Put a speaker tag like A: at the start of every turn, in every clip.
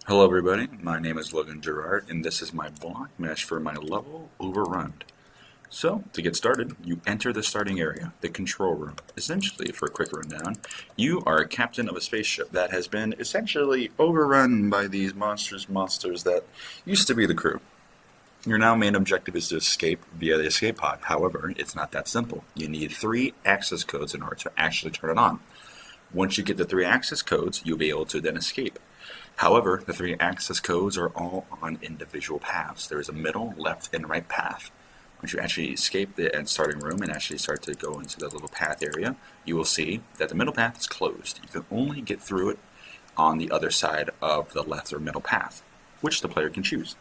A: Hello everybody, my name is LoganGirard and this is my block mesh for my level overrun. So, to get started, you enter the starting area, the control room. Essentially, for a quick rundown, you are a captain of a spaceship that has been essentially overrun by these monsters that used to be the crew. Your now main objective is to escape via the escape pod. However, it's not that simple. You need 3 access codes in order to actually turn it on. Once you get the 3 access codes, you'll be able to then escape. However, the 3 access codes are all on individual paths. There is a middle, left, and right path. Once you actually escape the starting room and actually start to go into the little path area, you will see that the middle path is closed. You can only get through it on the other side of the left or middle path, which the player can choose.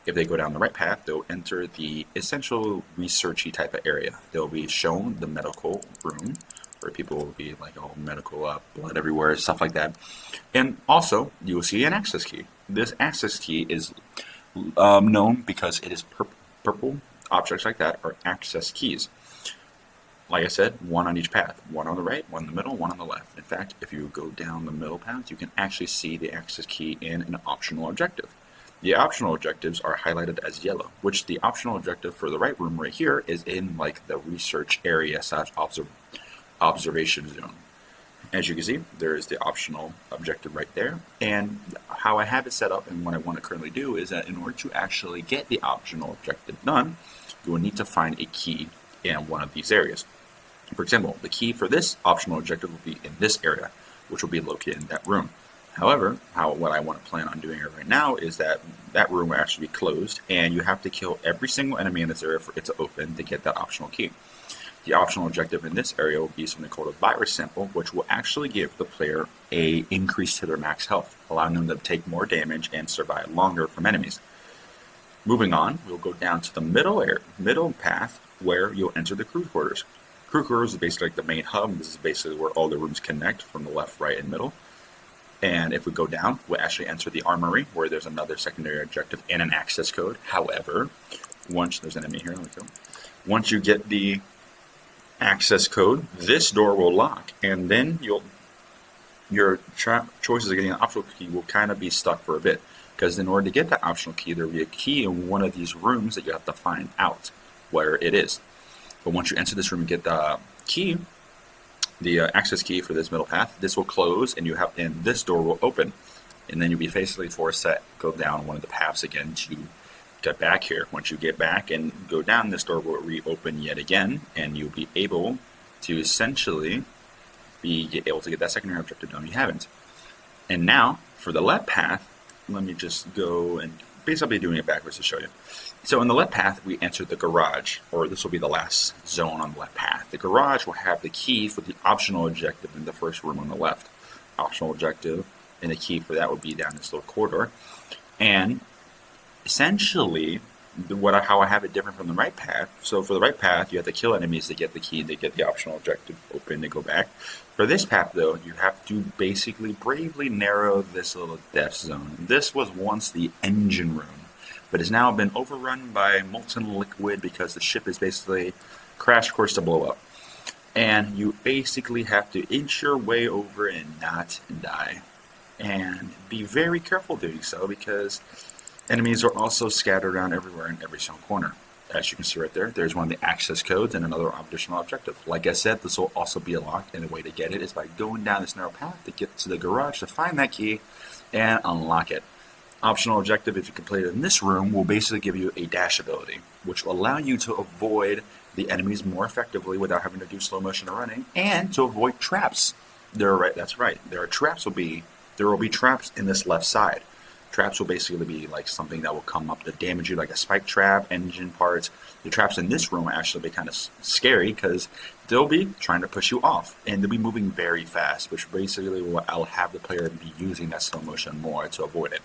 A: If they go down the right path, they'll enter the essential researchy type of area. They'll be shown the medical room, where people will be like all medical blood everywhere, stuff like that. And also, you will see an access key. This access key is known because it is purple. Objects like that are access keys. Like I said, 1 on each path. 1 on the right, 1 in the middle, 1 on the left. In fact, if you go down the middle path, you can actually see the access key in an optional objective. The optional objectives are highlighted as yellow, which the optional objective for the right room right here is in like the research area / observation zone. As you can see, there is the optional objective right there. And how I have it set up and what I want to currently do is that in order to actually get the optional objective done, you will need to find a key in one of these areas. For example, the key for this optional objective will be in this area, which will be located in that room. However, what I want to plan on doing right now is that that room will actually be closed, and you have to kill every single enemy in this area for it to open to get that optional key. The optional objective in this area will be something called a virus sample, which will actually give the player an increase to their max health, allowing them to take more damage and survive longer from enemies. Moving on, we'll go down to the middle path where you'll enter the crew quarters. Crew quarters is basically like the main hub. This is basically where all the rooms connect from the left, right, and middle. And if we go down, we'll actually enter the armory where there's another secondary objective and an access code. However, once there's an enemy here, once you get the access code, this door will lock, and then your choices of getting an optional key will kind of be stuck for a bit, because in order to get that optional key, there will be a key in one of these rooms that you have to find out where it is. But once you enter this room and get the key, the access key for this middle path, this will close, and this door will open, and then you'll be basically forced to go down one of the paths again to get back here. Once you get back and go down, this door will reopen yet again, and you'll be able to essentially get that secondary objective done. You haven't. And now for the left path, let me just go and basically doing it backwards to show you. So in the left path, we enter the garage, or this will be the last zone on the left path. The garage will have the key for the optional objective in the first room on the left. Optional objective, and the key for that would be down this little corridor. And essentially, how I have it different from the right path. So for the right path, you have to kill enemies to get the key, to get the optional objective open to go back. For this path, though, you have to basically bravely narrow this little death zone. This was once the engine room, but has now been overrun by molten liquid because the ship is basically crash course to blow up. And you basically have to inch your way over and not die. And be very careful doing so, because enemies are also scattered around everywhere in every single corner. As you can see right there, there's one of the access codes and another additional objective. Like I said, this will also be locked, and the way to get it is by going down this narrow path to get to the garage to find that key and unlock it. Optional objective, if you complete it in this room, will basically give you a dash ability, which will allow you to avoid the enemies more effectively without having to do slow motion or running, and to avoid traps. That's right. There will be traps in this left side. Traps will basically be like something that will come up to damage you, like a spike trap, engine parts. The traps in this room will actually be kind of scary because they'll be trying to push you off, and they'll be moving very fast, which basically I'll have the player be using that slow motion more to avoid it.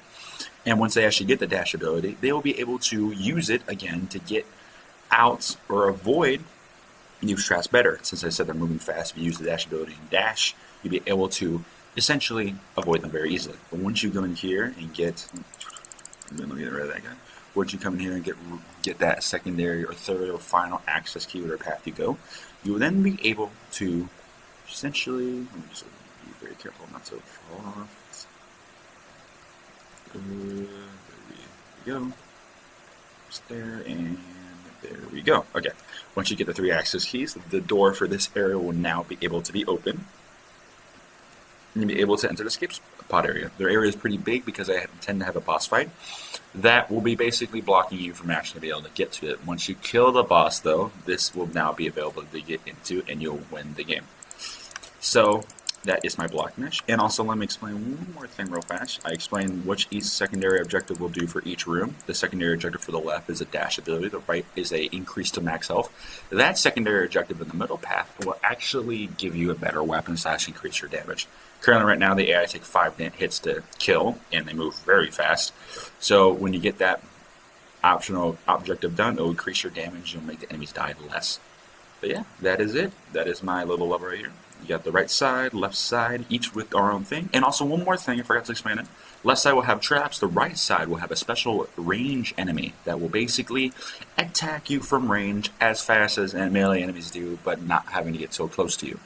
A: And once they actually get the dash ability, they will be able to use it again to get out or avoid these traps better. Since I said they're moving fast, if you use the dash ability and dash, you'll be able to essentially avoid them very easily. But once you go in here and get rid of that guy. Once you come in here and get that secondary or third or final access key, whatever path you go, you will then be able to essentially, let me just be very careful not to fall off. There we go. It's there, and there we go. Okay. Once you get the 3 access keys, the door for this area will now be able to be open. And you'll be able to enter the escape pod area. Their area is pretty big because I tend to have a boss fight. That will be basically blocking you from actually being able to get to it. Once you kill the boss, though, this will now be available to get into, and you'll win the game. So that is my block mesh. And also, let me explain one more thing real fast. I explained what each secondary objective will do for each room. The secondary objective for the left is a dash ability. The right is a increase to max health. That secondary objective in the middle path will actually give you a better weapon / increase your damage. Currently, right now, the AI take 5 hits to kill, and they move very fast. So when you get that optional objective done, it'll increase your damage. You'll make the enemies die less. But yeah, that is it. That is my little level right here. You got the right side, left side, each with our own thing. And also one more thing, I forgot to explain it. Left side will have traps. The right side will have a special range enemy that will basically attack you from range as fast as melee enemies do, but not having to get so close to you.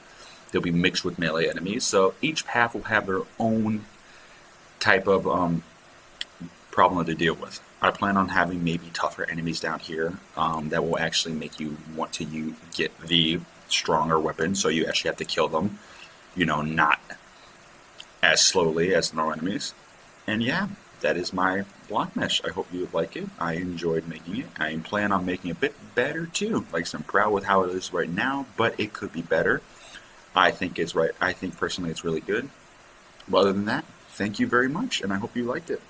A: They'll be mixed with melee enemies. So each path will have their own type of problem to deal with. I plan on having maybe tougher enemies down here that will actually make you want to get the stronger weapon, so you actually have to kill them, not as slowly as normal enemies. And yeah, that is my block mesh. I hope you like it. I enjoyed making it. I plan on making it a bit better too. Like, I'm proud with how it is right now, but it could be better. I think it's right. I think personally it's really good. But other than that, thank you very much, and I hope you liked it.